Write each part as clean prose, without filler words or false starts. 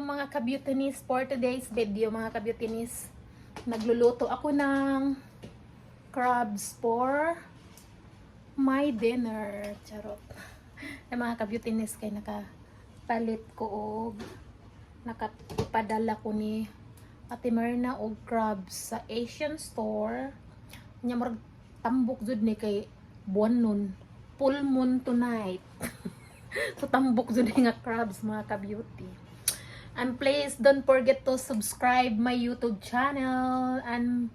mga ka-beautinis, for today's video mga ka-beautinis, nagluluto ako ng crabs for my dinner. Charot. Ay mga ka-beautinis, kay nakapalit ko og nakapadala ko ni Ate Myrna og crabs sa Asian store. Nya marag tambok jud ni kay buwan nun. Full moon tonight. So tambok jud nga crabs mga ka-beauty. And please don't forget to subscribe my YouTube channel and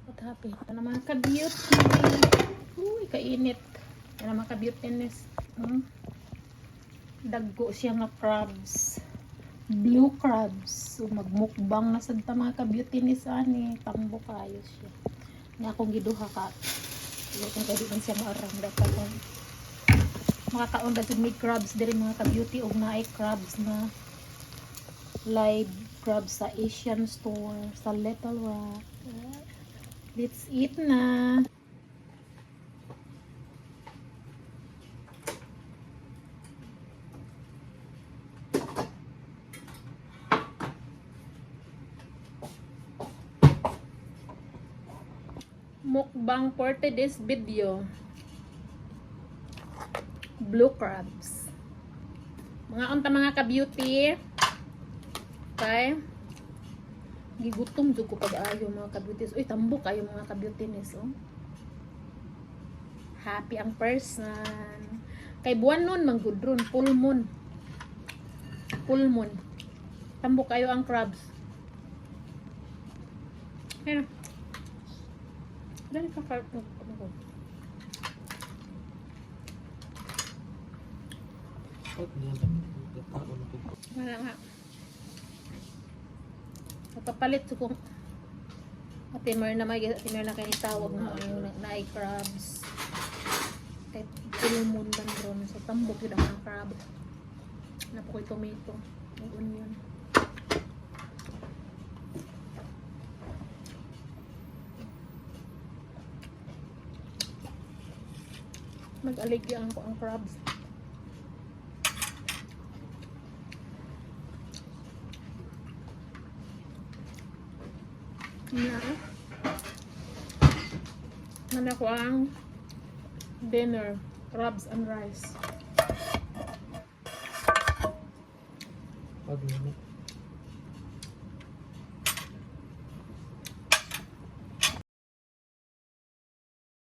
what happened? Ano mga ka-beauty? Uy, kainit. Ano mga ka-beautiness? Daggo siya nga crabs. Blue crabs. So magmukbang na sad ta mga ka-beautiness ani. Tambok kayo siya. Nga akong giduha ka. Kung pwede man siya maarang dapat kung makakaon na may crabs diri mga ka-beauty o naay crabs na live crabs sa Asian store sa Little Rock. Let's eat na. Mukbang for today's video. Blue crabs. Mga unta mga ka-beauty. Okay. Gigutom jud ko pag-ayo mga ka-beauties. Uy, tambok kayo mga ka-beautiness, oh. Happy ang person. Kay buwan nun manggudron, full moon. Full moon. Tambok kayo ang crabs. Ayun. Dali ka karton ko. Wala nga. Kapalit ko kung Ate Myrna kayo tawag na yung naay crabs. Kahit ilumon lang ron. So tambok yun ang crab. Napo ko'y tomato. Yung onion. Mag-aligyan ko ang crabs. Nana ko ang dinner, crabs and rice. Pag